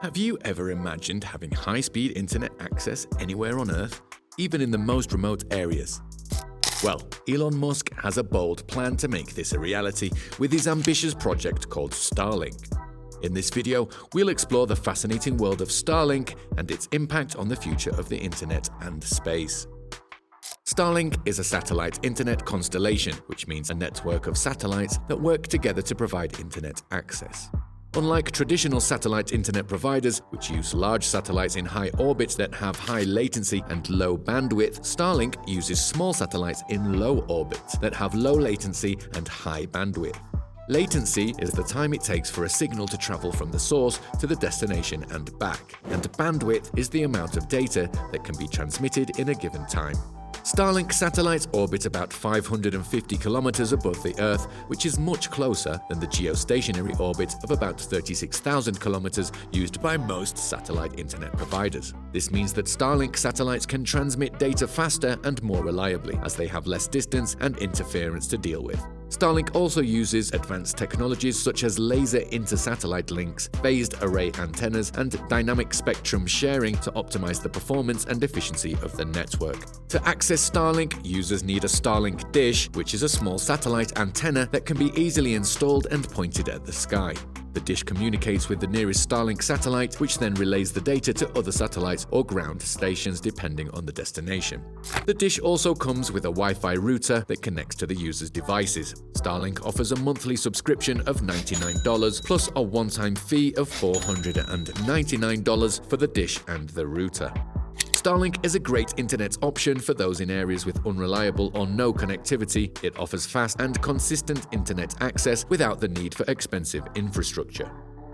Have you ever imagined having high-speed internet access anywhere on Earth, even in the most remote areas? Well, Elon Musk has a bold plan to make this a reality with his ambitious project called Starlink. In this video, we'll explore the fascinating world of Starlink and its impact on the future of the internet and space. Starlink is a satellite internet constellation, which means a network of satellites that work together to provide internet access. Unlike traditional satellite internet providers, which use large satellites in high orbits that have high latency and low bandwidth, Starlink uses small satellites in low orbits that have low latency and high bandwidth. Latency is the time it takes for a signal to travel from the source to the destination and back, and bandwidth is the amount of data that can be transmitted in a given time. Starlink satellites orbit about 550 kilometers above the Earth, which is much closer than the geostationary orbit of about 36,000 kilometers used by most satellite internet providers. This means that Starlink satellites can transmit data faster and more reliably, as they have less distance and interference to deal with. Starlink also uses advanced technologies such as laser inter-satellite links, phased array antennas, and dynamic spectrum sharing to optimize the performance and efficiency of the network. To access Starlink, users need a Starlink Dish, which is a small satellite antenna that can be easily installed and pointed at the sky. The dish communicates with the nearest Starlink satellite, which then relays the data to other satellites or ground stations depending on the destination. The dish also comes with a Wi-Fi router that connects to the user's devices. Starlink offers a monthly subscription of $99 plus a one-time fee of $499 for the dish and the router. Starlink is a great internet option for those in areas with unreliable or no connectivity. It offers fast and consistent internet access without the need for expensive infrastructure.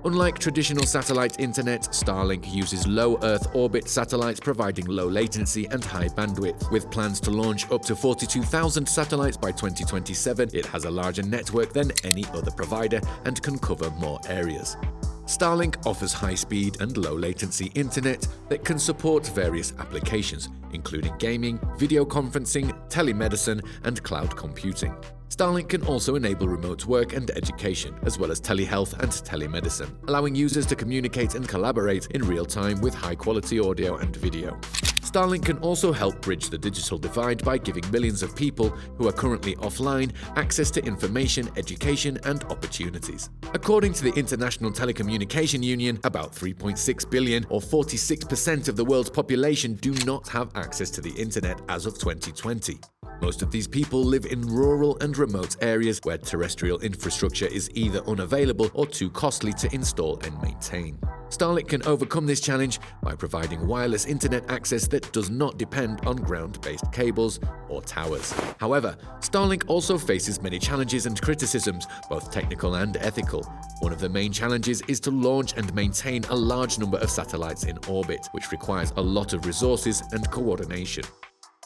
Unlike traditional satellite internet, Starlink uses low Earth orbit satellites providing low latency and high bandwidth. With plans to launch up to 42,000 satellites by 2027, it has a larger network than any other provider and can cover more areas. Starlink offers high-speed and low-latency internet that can support various applications, including gaming, video conferencing, telemedicine, and cloud computing. Starlink can also enable remote work and education, as well as telehealth and telemedicine, allowing users to communicate and collaborate in real time with high-quality audio and video. Starlink can also help bridge the digital divide by giving millions of people who are currently offline access to information, education, and opportunities. According to the International Telecommunication Union, about 3.6 billion, or 46% of the world's population, do not have access to the internet as of 2020. Most of these people live in rural and remote areas where terrestrial infrastructure is either unavailable or too costly to install and maintain. Starlink can overcome this challenge by providing wireless internet access that does not depend on ground-based cables or towers. However, Starlink also faces many challenges and criticisms, both technical and ethical. One of the main challenges is to launch and maintain a large number of satellites in orbit, which requires a lot of resources and coordination.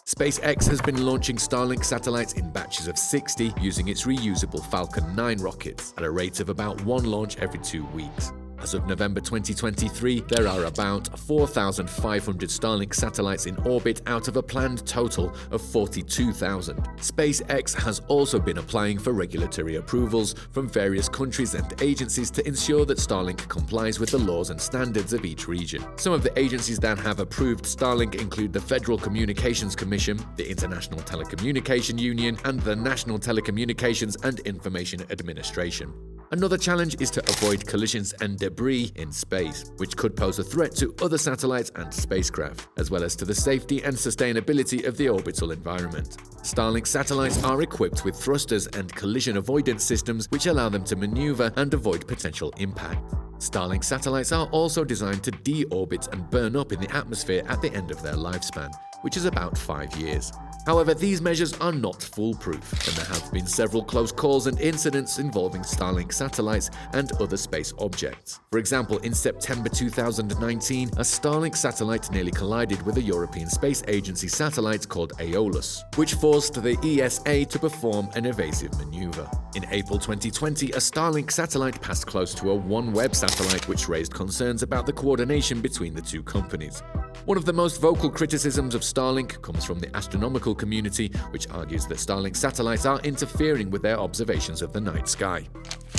SpaceX has been launching Starlink satellites in batches of 60 using its reusable Falcon 9 rockets at a rate of about one launch every 2 weeks. As of November 2023, there are about 4,500 Starlink satellites in orbit out of a planned total of 42,000. SpaceX has also been applying for regulatory approvals from various countries and agencies to ensure that Starlink complies with the laws and standards of each region. Some of the agencies that have approved Starlink include the Federal Communications Commission, the International Telecommunication Union, and the National Telecommunications and Information Administration. Another challenge is to avoid collisions and debris in space, which could pose a threat to other satellites and spacecraft, as well as to the safety and sustainability of the orbital environment. Starlink satellites are equipped with thrusters and collision avoidance systems which allow them to maneuver and avoid potential impact. Starlink satellites are also designed to deorbit and burn up in the atmosphere at the end of their lifespan, which is about 5 years. However, these measures are not foolproof, and there have been several close calls and incidents involving Starlink satellites and other space objects. For example, in September 2019, a Starlink satellite nearly collided with a European Space Agency satellite called Aeolus, which forced the ESA to perform an evasive maneuver. In April 2020, a Starlink satellite passed close to a OneWeb satellite, which raised concerns about the coordination between the two companies. One of the most vocal criticisms of Starlink comes from the astronomical community, which argues that Starlink satellites are interfering with their observations of the night sky.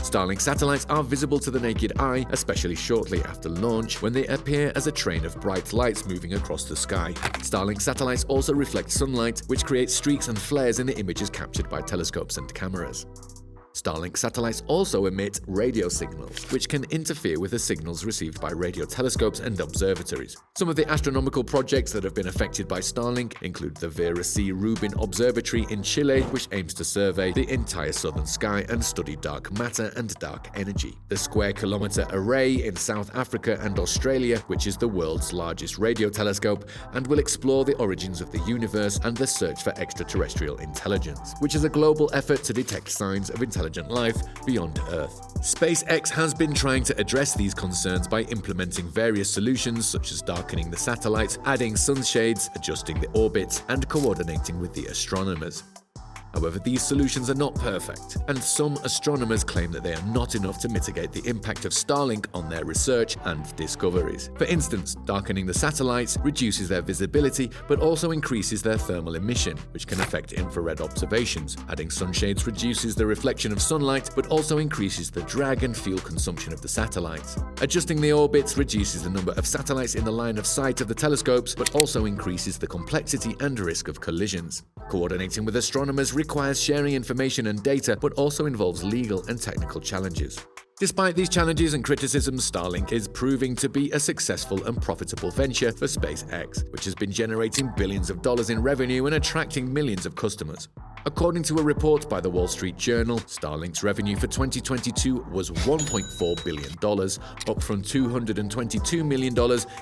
Starlink satellites are visible to the naked eye, especially shortly after launch, when they appear as a train of bright lights moving across the sky. Starlink satellites also reflect sunlight, which creates streaks and flares in the images captured by telescopes and cameras. Starlink satellites also emit radio signals, which can interfere with the signals received by radio telescopes and observatories. Some of the astronomical projects that have been affected by Starlink include the Vera C. Rubin Observatory in Chile, which aims to survey the entire southern sky and study dark matter and dark energy. The Square Kilometre Array in South Africa and Australia, which is the world's largest radio telescope, and will explore the origins of the universe and the search for extraterrestrial intelligence, which is a global effort to detect signs of intelligent life beyond Earth. SpaceX has been trying to address these concerns by implementing various solutions such as darkening the satellites, adding sunshades, adjusting the orbits, and coordinating with the astronomers. However, these solutions are not perfect, and some astronomers claim that they are not enough to mitigate the impact of Starlink on their research and discoveries. For instance, darkening the satellites reduces their visibility but also increases their thermal emission, which can affect infrared observations. Adding sunshades reduces the reflection of sunlight but also increases the drag and fuel consumption of the satellites. Adjusting the orbits reduces the number of satellites in the line of sight of the telescopes but also increases the complexity and risk of collisions. Coordinating with astronomers requires sharing information and data, but also involves legal and technical challenges. Despite these challenges and criticisms, Starlink is proving to be a successful and profitable venture for SpaceX, which has been generating billions of dollars in revenue and attracting millions of customers. According to a report by the Wall Street Journal, Starlink's revenue for 2022 was $1.4 billion, up from $222 million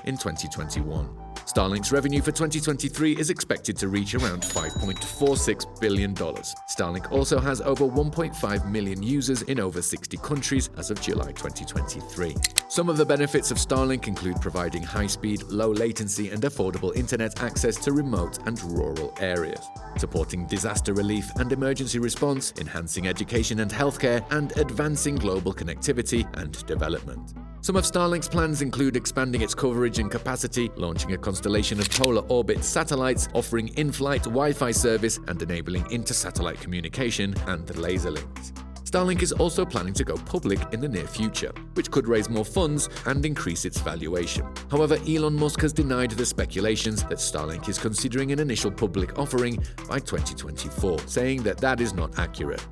in 2021. Starlink's revenue for 2023 is expected to reach around $5.46 billion. Starlink also has over 1.5 million users in over 60 countries as of July 2023. Some of the benefits of Starlink include providing high-speed, low-latency, and affordable internet access to remote and rural areas, supporting disaster relief and emergency response, enhancing education and healthcare, and advancing global connectivity and development. Some of Starlink's plans include expanding its coverage and capacity, launching a constellation of polar orbit satellites, offering in-flight Wi-Fi service, and enabling inter-satellite communication and laser links. Starlink is also planning to go public in the near future, which could raise more funds and increase its valuation. However, Elon Musk has denied the speculations that Starlink is considering an initial public offering by 2024, saying that that is not accurate.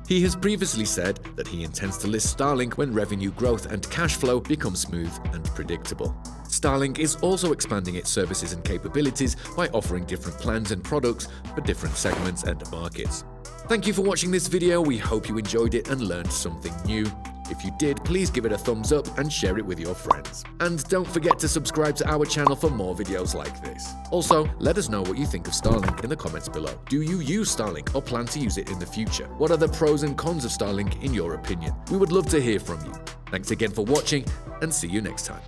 He has previously said that he intends to list Starlink when revenue growth and cash flow become smooth and predictable. Starlink is also expanding its services and capabilities by offering different plans and products for different segments and markets. Thank you for watching this video. We hope you enjoyed it and learned something new. If you did, please give it a thumbs up and share it with your friends. And don't forget to subscribe to our channel for more videos like this. Also, let us know what you think of Starlink in the comments below. Do you use Starlink or plan to use it in the future? What are the pros and cons of Starlink in your opinion? We would love to hear from you. Thanks again for watching, and see you next time.